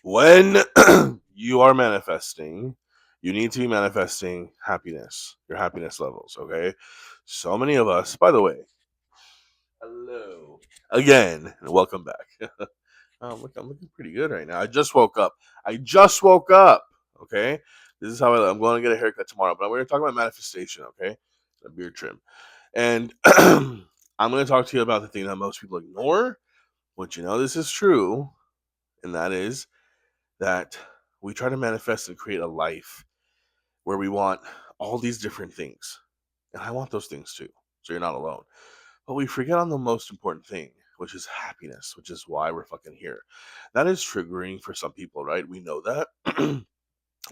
When you are manifesting, you need to be manifesting happiness, your happiness levels, okay? So many of us, by the way, hello again, and welcome back. I'm looking pretty good right now. I just woke up. Okay, this is how I'm going to get a haircut tomorrow, but we're going to talk about manifestation. Okay, a beard trim, and I'm going to talk to you about the thing that most people ignore. But you know this is true, and that is that we try to manifest and create a life where we want all these different things, and I want those things too. So you're not alone. But we forget on the most important thing, which is happiness, which is why we're fucking here. That is triggering for some people, right? We know that.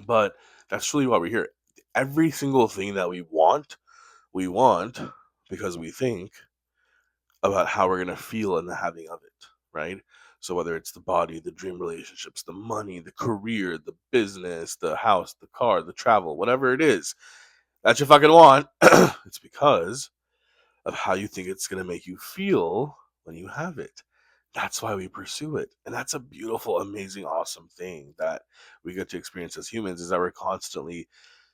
But that's really why we're here. Every single thing that we want because we think about how we're going to feel in the having of it, right? So whether it's the body, the dream relationships, the money, the career, the business, the house, the car, the travel, whatever it is that you fucking want, it's because of how you think it's going to make you feel when you have it. That's why we pursue it. And that's a beautiful, amazing, awesome thing that we get to experience as humans is that we're constantly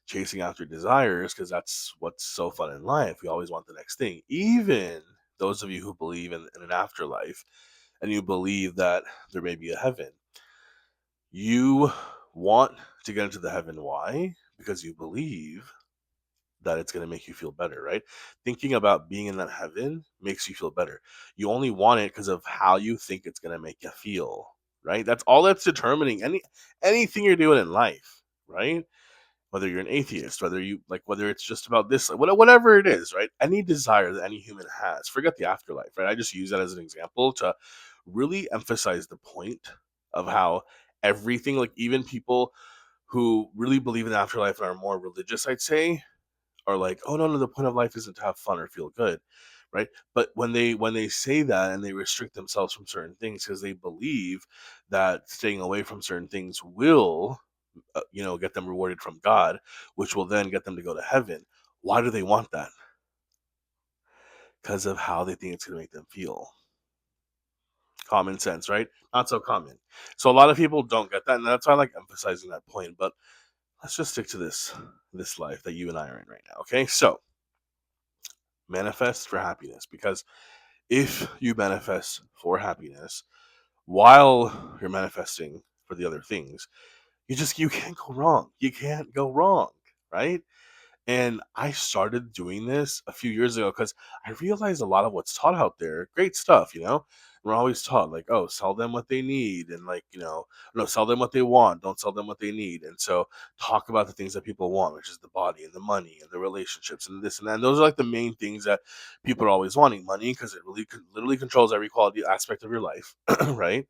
chasing after desires because that's what's so fun in life. We always want the next thing. Even those of you who believe in an afterlife and you believe that there may be a heaven, you want to get into the heaven. Why? Because you believe that it's going to make you feel better, right? Thinking about being in that heaven makes you feel better. You only want it because of how you think it's going to make you feel, right? That's all that's determining anything you're doing in life, right? Whether you're an atheist, whether it's just about this, like, whatever it is, right? Any desire that any human has, forget the afterlife, right? I just use that as an example to really emphasize the point of how everything, like even people who really believe in the afterlife and are more religious, I'd say, are like, oh no, the point of life isn't to have fun or feel good, right? But when they say that and they restrict themselves from certain things because they believe that staying away from certain things will, get them rewarded from God, which will then get them to go to heaven. Why do they want that? Because of how they think it's going to make them feel. Common sense, right? Not so common. So a lot of people don't get that, and that's why I like emphasizing that point. But let's just stick to this life that you and I are in right now. Okay, so manifest for happiness, because if you manifest for happiness while you're manifesting for the other things, you can't go wrong. You can't go wrong, right? And I started doing this a few years ago because I realized a lot of what's taught out there, great stuff, We're always taught like, oh, sell them what they need, and like, no, sell them what they want, don't sell them what they need. And so talk about the things that people want, which is the body and the money and the relationships and this and that. And those are like the main things that people are always wanting. Money, because it really literally controls every quality aspect of your life, right?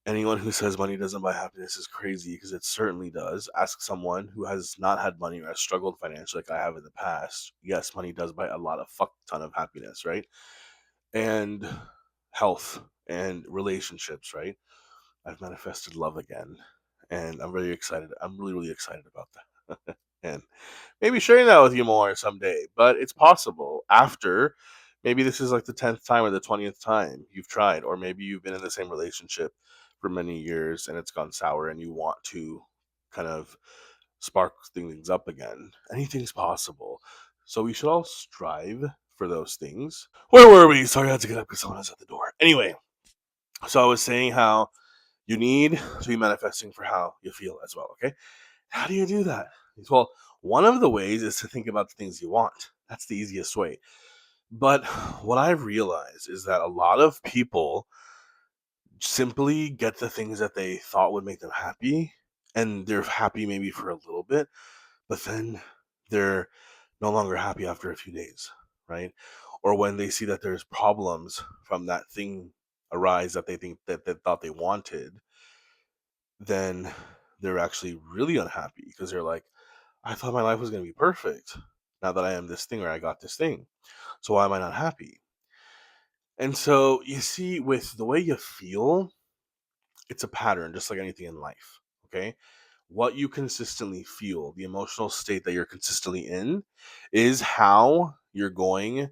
Anyone who says money doesn't buy happiness is crazy, because it certainly does. Ask someone who has not had money or has struggled financially like I have in the past. Yes, money does buy a lot of fuck ton of happiness, right? And health and relationships, right? I've manifested love again, and I'm really excited. I'm really, really excited about that. And maybe sharing that with you more someday, but it's possible after maybe this is like the 10th time or the 20th time you've tried, or maybe you've been in the same relationship for many years and it's gone sour and you want to kind of spark things up again. Anything's possible. So we should all strive for those things. Where were we? Sorry, I had to get up because someone was at the door. Anyway, so I was saying how you need to be manifesting for how you feel as well, okay? How do you do that? Well, one of the ways is to think about the things you want. That's the easiest way. But what I've realized is that a lot of people simply get the things that they thought would make them happy, and they're happy maybe for a little bit, but then they're no longer happy after a few days, right? Or when they see that there's problems from that thing arise that they think that they thought they wanted, then they're actually really unhappy because they're like, I thought my life was going to be perfect now that I am this thing or I got this thing. So why am I not happy? And so you see, with the way you feel, it's a pattern, just like anything in life. Okay. What you consistently feel, the emotional state that you're consistently in, is how you're going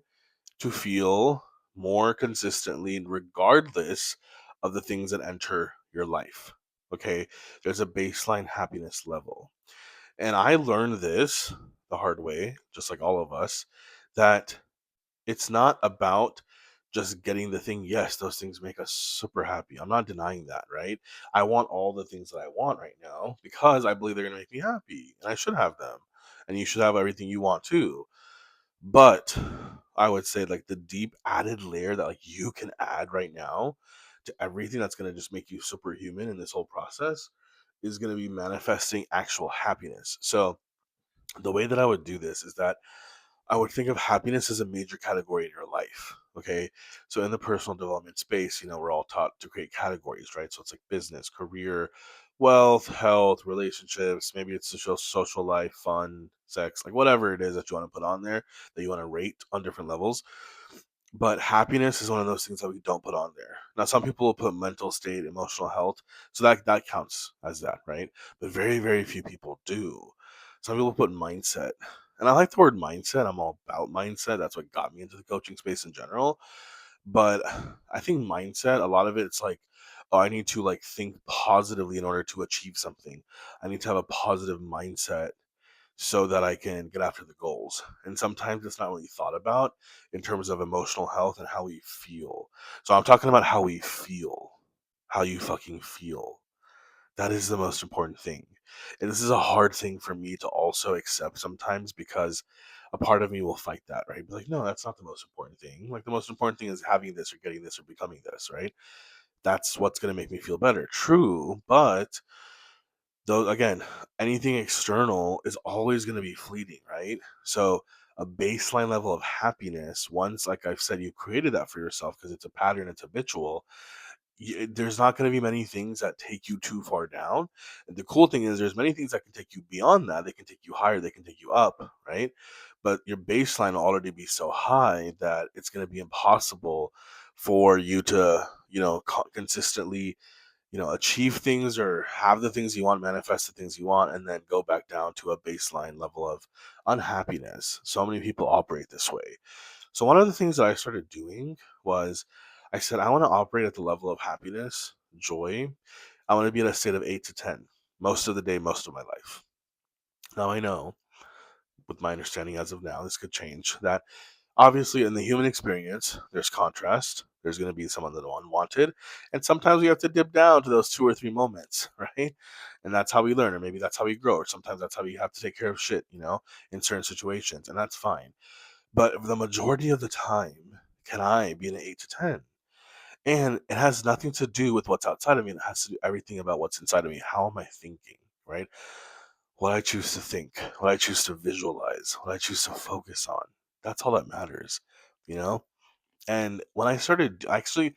to feel more consistently, regardless of the things that enter your life. Okay, there's a baseline happiness level. And I learned this the hard way, just like all of us, that it's not about just getting the thing. Yes, those things make us super happy. I'm not denying that, right? I want all the things that I want right now because I believe they're going to make me happy and I should have them. And you should have everything you want too. But I would say like the deep added layer that like you can add right now to everything that's going to just make you superhuman in this whole process is going to be manifesting actual happiness. So the way that I would do this is that I would think of happiness as a major category in your life. Okay. So in the personal development space, we're all taught to create categories, right? So it's like business, career, wealth, health, relationships, maybe it's social life, fun, sex, like whatever it is that you want to put on there that you want to rate on different levels. But happiness is one of those things that we don't put on there. Now, some people will put mental state, emotional health, so that counts as that, right? But very, very few people do. Some people put mindset, and I like the word mindset. I'm all about mindset. That's what got me into the coaching space in general. But I think mindset, a lot of it's like, oh, I need to like think positively in order to achieve something. I need to have a positive mindset so that I can get after the goals. And sometimes it's not really thought about in terms of emotional health and how we feel. So I'm talking about how we feel, how you fucking feel. That is the most important thing. And this is a hard thing for me to also accept sometimes because a part of me will fight that, right? Be like, no, that's not the most important thing. Like, the most important thing is having this or getting this or becoming this, right? That's what's going to make me feel better. True. But though again, anything external is always going to be fleeting, right? So a baseline level of happiness, once, like I've said, you created that for yourself because it's a pattern, it's habitual. There's not going to be many things that take you too far down. And the cool thing is there's many things that can take you beyond that. They can take you higher, they can take you up, right? But your baseline will already be so high that it's going to be impossible for you to consistently achieve things or have the things you want, manifest the things you want, and then go back down to a baseline level of unhappiness. So many people operate this way. So one of the things that I started doing was I said, I want to operate at the level of happiness, joy. I want to be in a state of 8 to 10 most of the day, most of my life. Now I know, with my understanding as of now, this could change, that obviously in the human experience, there's contrast. There's going to be some of the unwanted. And sometimes we have to dip down to those 2 or 3 moments, right? And that's how we learn, or maybe that's how we grow, or sometimes that's how we have to take care of shit, in certain situations. And that's fine. But the majority of the time, can I be an 8 to 10? And it has nothing to do with what's outside of me. It has to do everything about what's inside of me. How am I thinking, right? What I choose to think, what I choose to visualize, what I choose to focus on. That's all that matters, you know? And when I started, actually,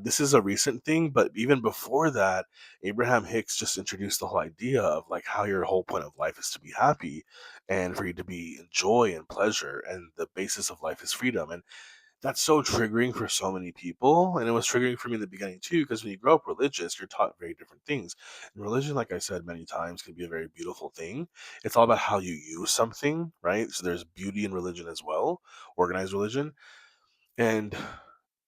this is a recent thing, but even before that, Abraham Hicks just introduced the whole idea of like how your whole point of life is to be happy and for you to be in joy and pleasure. And the basis of life is freedom. And that's so triggering for so many people. And it was triggering for me in the beginning too, because when you grow up religious, you're taught very different things. And religion, like I said many times, can be a very beautiful thing. It's all about how you use something, right? So there's beauty in religion as well, organized religion. And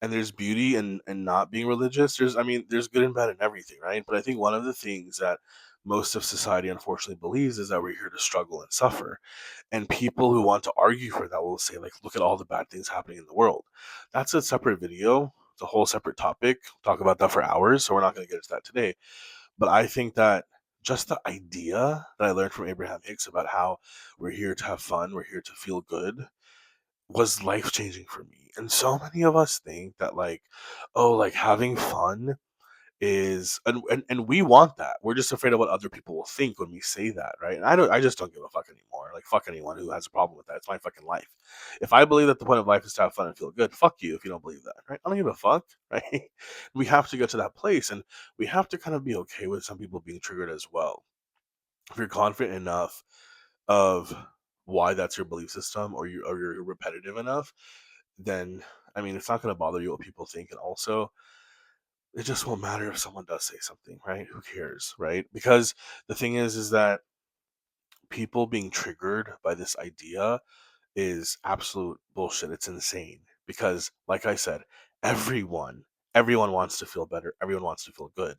there's beauty in not being religious. There's good and bad in everything, right? But I think one of the things that most of society unfortunately believes is that we're here to struggle and suffer. And people who want to argue for that will say, like, look at all the bad things happening in the world. That's a separate video. It's a whole separate topic. We'll talk about that for hours, so we're not going to get into that today. But I think that just the idea that I learned from Abraham Hicks about how we're here to have fun, we're here to feel good, was life changing for me. And so many of us think that, like, oh, like having fun is, and we want that. We're just afraid of what other people will think when we say that, right? And I just don't give a fuck anymore. Like, fuck anyone who has a problem with that. It's my fucking life. If I believe that the point of life is to have fun and feel good, fuck you if you don't believe that, right? I don't give a fuck, right? We have to get to that place, and we have to kind of be okay with some people being triggered as well. If you're confident enough of why that's your belief system, or you're repetitive enough, then it's not going to bother you what people think. And also, it just won't matter if someone does say something, right? Who cares, right? Because the thing is that people being triggered by this idea is absolute bullshit. It's insane because, like I said, everyone everyone wants to feel better, everyone wants to feel good.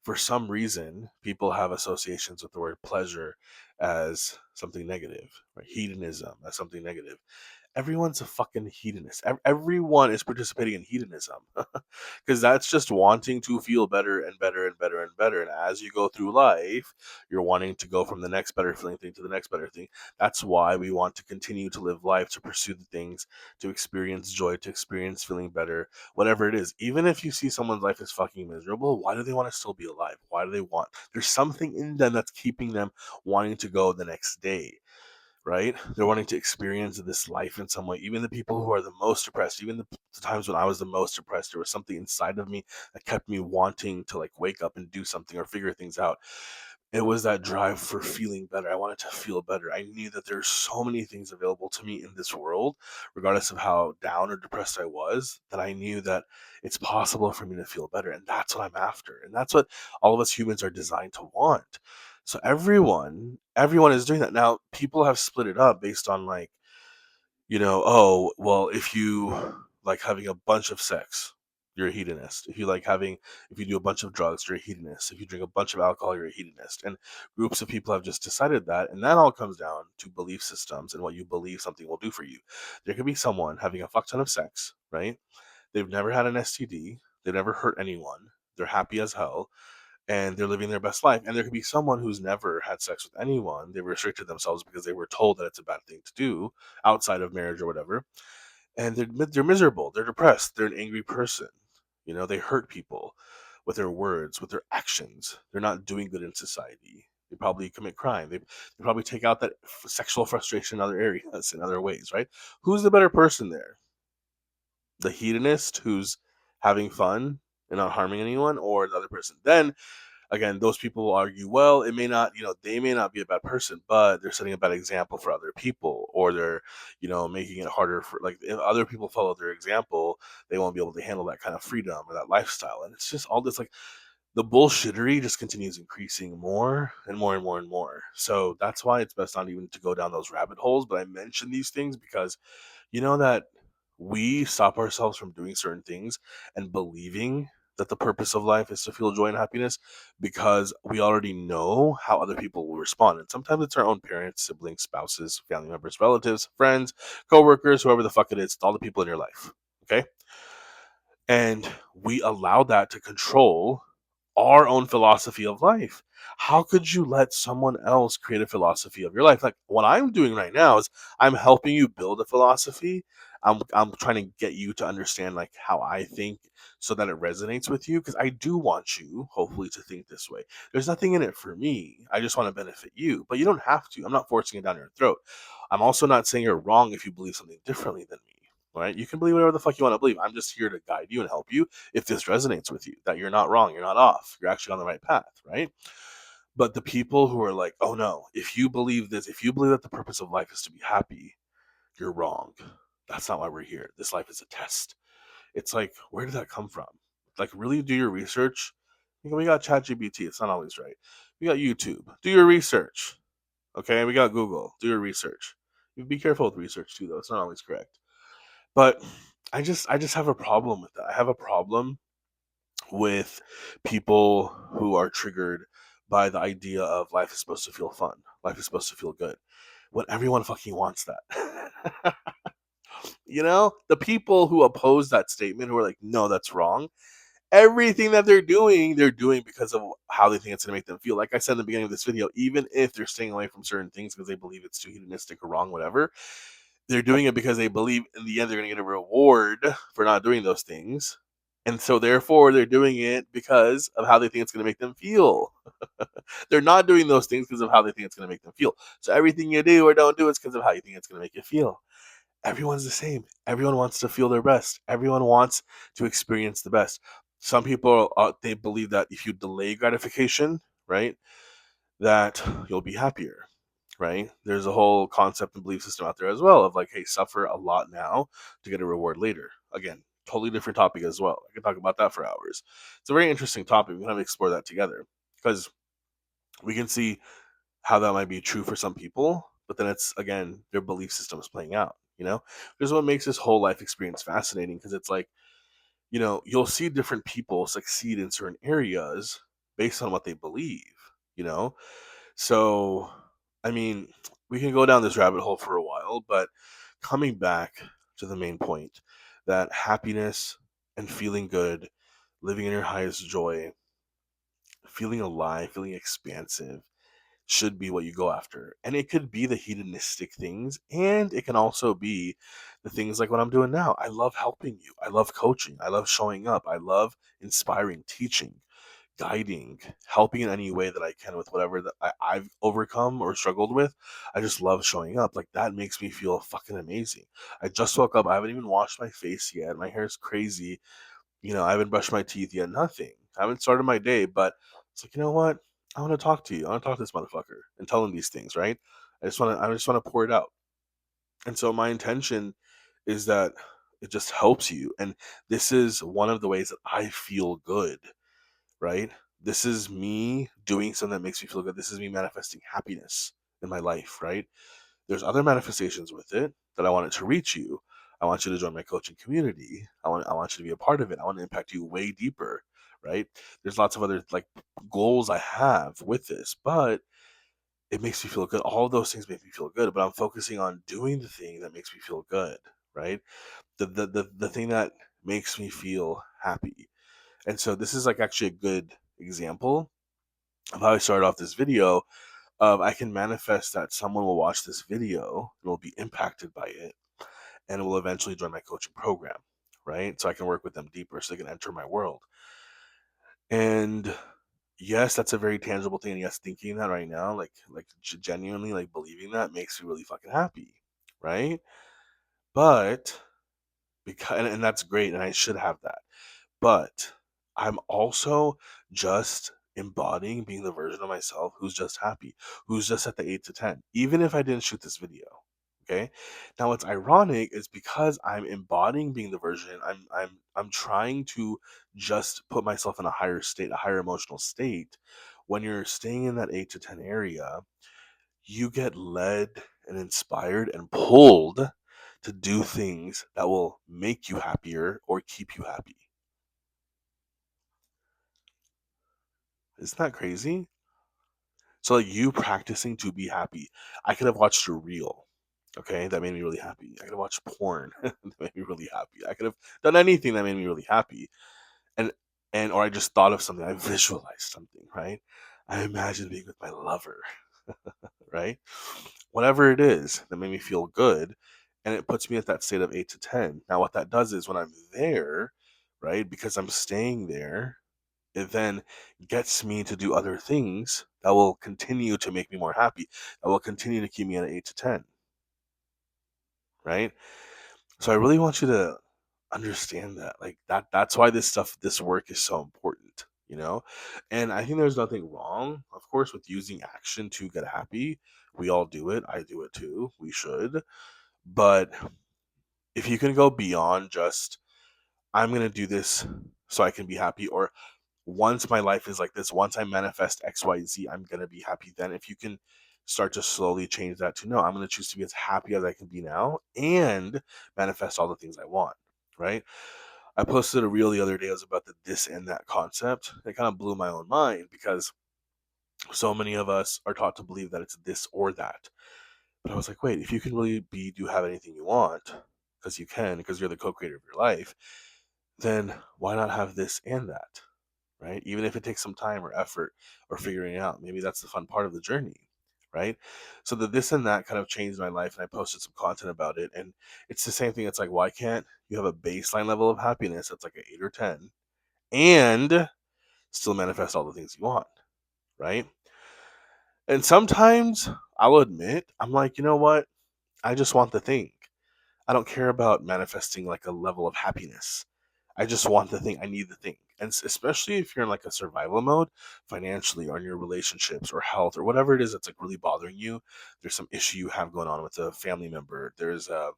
For some reason, people have associations with the word pleasure as something negative, right? Hedonism as something negative. Everyone's a fucking hedonist. Everyone is participating in hedonism because that's just wanting to feel better and better and better and better. And as you go through life, you're wanting to go from the next better feeling thing to the next better thing. That's why we want to continue to live life, to pursue the things, to experience joy, to experience feeling better, whatever it is. Even if you see someone's life is fucking miserable, why do they want to still be alive? Why do they want? There's something in them that's keeping them wanting to go the next day, right? They're wanting to experience this life in some way. Even the people who are the most depressed, even the times when I was the most depressed, there was something inside of me that kept me wanting to like wake up and do something or figure things out. It was that drive for feeling better. I wanted to feel better. I knew that there's so many things available to me in this world, regardless of how down or depressed I was, that I knew that it's possible for me to feel better. And that's what I'm after. And that's what all of us humans are designed to want. So everyone is doing that. Now, people have split it up based on like, oh, well, if you like having a bunch of sex, you're a hedonist. If you do a bunch of drugs, you're a hedonist. If you drink a bunch of alcohol, you're a hedonist. And groups of people have just decided that. And that all comes down to belief systems and what you believe something will do for you. There could be someone having a fuck ton of sex, right? They've never had an STD. They've never hurt anyone. They're happy as hell and they're living their best life. And there could be someone who's never had sex with anyone. They restricted themselves because they were told that it's a bad thing to do outside of marriage or whatever. And they're miserable. They're depressed. They're an angry person. They hurt people with their words, with their actions. They're not doing good in society. They probably commit crime. They probably take out that sexual frustration in other areas, in other ways, right? Who's the better person there? The hedonist who's having fun and not harming anyone, or the other person? Then again, those people will argue, well, it may not, they may not be a bad person, but they're setting a bad example for other people, or they're, making it harder for, like, if other people follow their example, they won't be able to handle that kind of freedom or that lifestyle. And it's just all this, like, the bullshittery just continues increasing more and more and more and more. So that's why it's best not even to go down those rabbit holes. But I mention these things because that we stop ourselves from doing certain things and believing that the purpose of life is to feel joy and happiness because we already know how other people will respond. And sometimes it's our own parents, siblings, spouses, family members, relatives, friends, coworkers, whoever the fuck it is, all the people in your life. Okay. And we allow that to control our own philosophy of life. How could you let someone else create a philosophy of your life? Like what I'm doing right now is I'm helping you build a philosophy. I'm trying to get you to understand like how I think so that it resonates with you because I do want you hopefully to think this way. There's nothing in it for me. I just want to benefit you, but you don't have to. I'm not forcing it down your throat. I'm also not saying you're wrong if you believe something differently than me. Right? You can believe whatever the fuck you want to believe. I'm just here to guide you and help you if this resonates with you, that you're not wrong, you're not off, you're actually on the right path, right? But the people who are like, oh no, if you believe this, if you believe that the purpose of life is to be happy, you're wrong. That's not why we're here. This life is a test. It's like, where did that come from? Like, really do your research. We got ChatGPT, it's not always right. We got YouTube, do your research. Okay, we got Google, do your research. You be careful with research too, though. It's not always correct. But I just have a problem with that. I have a problem with people who are triggered by the idea of life is supposed to feel fun. Life is supposed to feel good. When everyone fucking wants that. The people who oppose that statement, who are like, no, that's wrong. Everything that they're doing because of how they think it's going to make them feel. Like I said in the beginning of this video, even if they're staying away from certain things because they believe it's too hedonistic or wrong, whatever, they're doing it because they believe in the end they're going to get a reward for not doing those things. And so therefore they're doing it because of how they think it's going to make them feel. They're not doing those things because of how they think it's going to make them feel. So everything you do or don't do is because of how you think it's going to make you feel. Everyone's the same. Everyone wants to feel their best. Everyone wants to experience the best. Some people they believe that if you delay gratification, right, that you'll be happier, right? There's a whole concept and belief system out there as well of like, hey, suffer a lot now to get a reward later. Again, totally different topic as well. I could talk about that for hours. It's a very interesting topic. We can have to explore that together because we can see how that might be true for some people, but then it's again their belief system is playing out. This is what makes this whole life experience fascinating because it's like you'll see different people succeed in certain areas based on what they believe, you know? So, I mean, we can go down this rabbit hole for a while, but coming back to the main point that happiness and feeling good, living in your highest joy, feeling alive, feeling expansive should be what you go after. And it could be the hedonistic things, and it can also be the things like what I'm doing now. I love helping you. I love coaching. I love showing up. I love inspiring, teaching, guiding, helping in any way that I can with whatever that I've overcome or struggled with. I just love showing up. Like that makes me feel fucking amazing. I just woke up. I haven't even washed my face yet. My hair is crazy. I haven't brushed my teeth yet. Nothing. I haven't started my day, but it's like, you know what? I want to talk to you. I want to talk to this motherfucker and tell him these things, right? I just want to pour it out. And so my intention is that it just helps you. And this is one of the ways that I feel good, right? This is me doing something that makes me feel good. This is me manifesting happiness in my life, right? There's other manifestations with it that I want it to reach you. I want you to join my coaching community. I want you to be a part of it. I want to impact you way deeper, right? There's lots of other like goals I have with this, but it makes me feel good. All of those things make me feel good, but I'm focusing on doing the thing that makes me feel good, right? The thing that makes me feel happy. And so this is like actually a good example of how I started off this video of I can manifest that someone will watch this video and will be impacted by it and will eventually join my coaching program, right? So I can work with them deeper so they can enter my world. And yes, that's a very tangible thing. And yes, thinking that right now, like genuinely like believing that makes me really fucking happy, right? But because and that's great and I should have that. But I'm also just embodying being the version of myself who's just happy, who's just at the 8 to 10, even if I didn't shoot this video. Okay. Now what's ironic is because I'm embodying being the version, I'm trying to just put myself in a higher state, a higher emotional state. When you're staying in that 8 to 10 area, you get led and inspired and pulled to do things that will make you happier or keep you happy. Isn't that crazy? So like you practicing to be happy. I could have watched a reel, okay, that made me really happy. I could have watched porn that made me really happy. I could have done anything that made me really happy. And or I just thought of something. I visualized something, right? I imagined being with my lover, right? Whatever it is that made me feel good, and it puts me at that state of 8 to 10. Now what that does is when I'm there, right? Because I'm staying there, it then gets me to do other things that will continue to make me more happy, that will continue to keep me at an 8 to 10, right? So I really want you to understand that. Like that's why this work is so important. And I think there's nothing wrong, of course, with using action to get happy. We all do it. I do it too. We should. But if you can go beyond just I'm going to do this so I can be happy, or once my life is like this, once I manifest XYZ, I'm going to be happy then. If you can start to slowly change that to no, I'm going to choose to be as happy as I can be now and manifest all the things I want, right? I posted a reel the other day. It was about the this and that concept. It kind of blew my own mind because so many of us are taught to believe that it's this or that. But I was like, wait, if you can really do have anything you want, because you can, because you're the co-creator of your life, then why not have this and that? Right? Even if it takes some time or effort or figuring it out, maybe that's the fun part of the journey, right? So the this and that kind of changed my life, and I posted some content about it. And it's the same thing. It's like, why can't you have a baseline level of happiness that's like an 8 or 10 and still manifest all the things you want, right? And sometimes I'll admit, I'm like, you know what? I just want the thing. I don't care about manifesting like a level of happiness. I just want the thing. I need the thing. And especially if you're in like a survival mode financially or in your relationships or health or whatever it is that's like really bothering you. There's some issue you have going on with a family member. There's a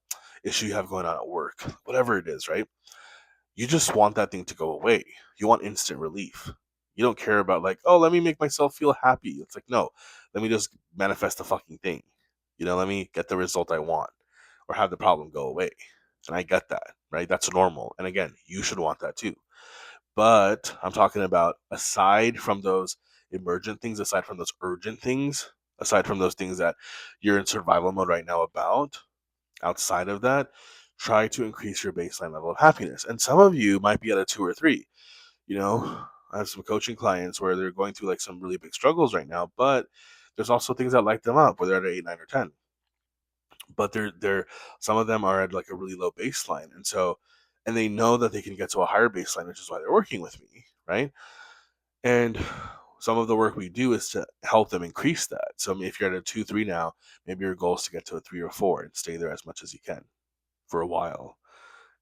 issue you have going on at work, whatever it is, right? You just want that thing to go away. You want instant relief. You don't care about like, oh, let me make myself feel happy. It's like, no, let me just manifest the fucking thing. Let me get the result I want or have the problem go away. And I get that, right? That's normal. And again, you should want that too. But I'm talking about aside from those emergent things, aside from those urgent things, aside from those things that you're in survival mode right now about, outside of that, try to increase your baseline level of happiness. And some of you might be at a 2 or 3. You know, I have some coaching clients where they're going through like some really big struggles right now, but there's also things that light them up where they're at 8, 9, or 10. But they're some of them are at like a really low baseline. And they know that they can get to a higher baseline, which is why they're working with me, right? And some of the work we do is to help them increase that. So if you're at a 2, 3 now, maybe your goal is to get to a 3 or 4 and stay there as much as you can for a while.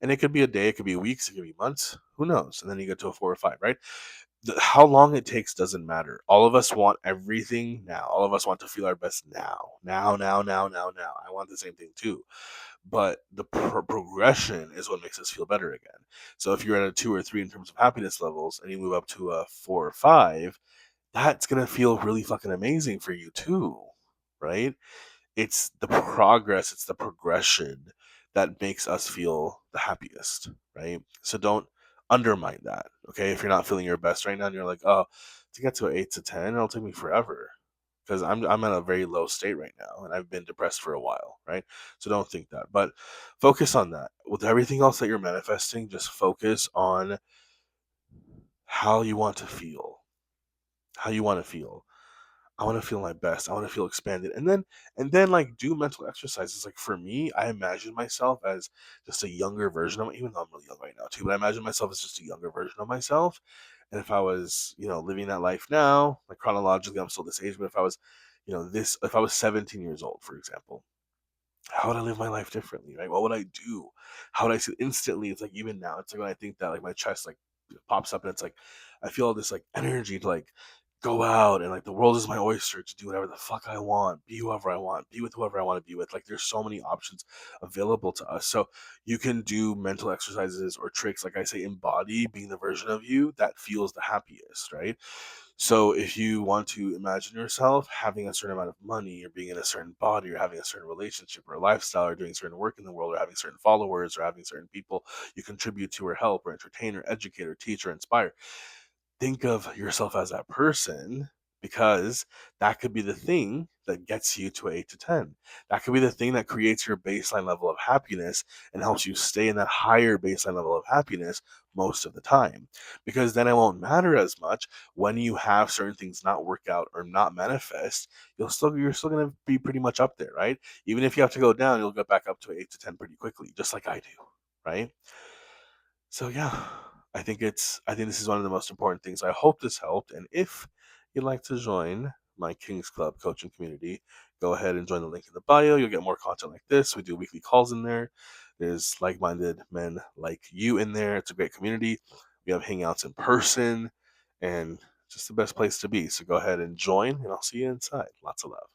And it could be a day, it could be weeks, it could be months, who knows? And then you get to a 4 or 5, right? How long it takes doesn't matter. All of us want everything now. All of us want to feel our best now. Now, now, now, now, now. I want the same thing too. But the progression is what makes us feel better again. So if you're at a 2 or 3 in terms of happiness levels and you move up to a 4 or 5, that's going to feel really fucking amazing for you too, right? It's the progress, it's the progression that makes us feel the happiest, right? So don't undermine that. Okay. If you're not feeling your best right now and you're like, oh, to get to an 8 to 10, it'll take me forever. Because I'm at a very low state right now and I've been depressed for a while, right? So don't think that. But focus on that. With everything else that you're manifesting, just focus on how you want to feel. How you want to feel. I want to feel my best. I want to feel expanded. And then like do mental exercises. Like for me, I imagine myself as just a younger version of even though I'm really young right now too, but I imagine myself as just a younger version of myself. And if I was, living that life now, like chronologically I'm still this age, but if I was, if I was 17 years old, for example, how would I live my life differently, right? What would I do? How would I see instantly? It's like even now, it's like when I think that like my chest like pops up and it's like I feel all this like energy to like go out and like the world is my oyster to do whatever the fuck I want, be whoever I want, be with whoever I want to be with. Like there's so many options available to us. So you can do mental exercises or tricks, like I say, embody being the version of you that feels the happiest, right? So if you want to imagine yourself having a certain amount of money or being in a certain body or having a certain relationship or lifestyle or doing certain work in the world or having certain followers or having certain people you contribute to or help or entertain or educate or teach or inspire, think of yourself as that person because that could be the thing that gets you to 8 to 10. That could be the thing that creates your baseline level of happiness and helps you stay in that higher baseline level of happiness most of the time. Because then it won't matter as much when you have certain things not work out or not manifest. You're still gonna be pretty much up there, right? Even if you have to go down, you'll get back up to 8 to 10 pretty quickly, just like I do, right? So yeah, I think this is one of the most important things. I hope this helped. And if you'd like to join my Kings Club coaching community, go ahead and join the link in the bio. You'll get more content like this. We do weekly calls in there. There's like-minded men like you in there. It's a great community. We have hangouts in person and just the best place to be. So go ahead and join and I'll see you inside. Lots of love.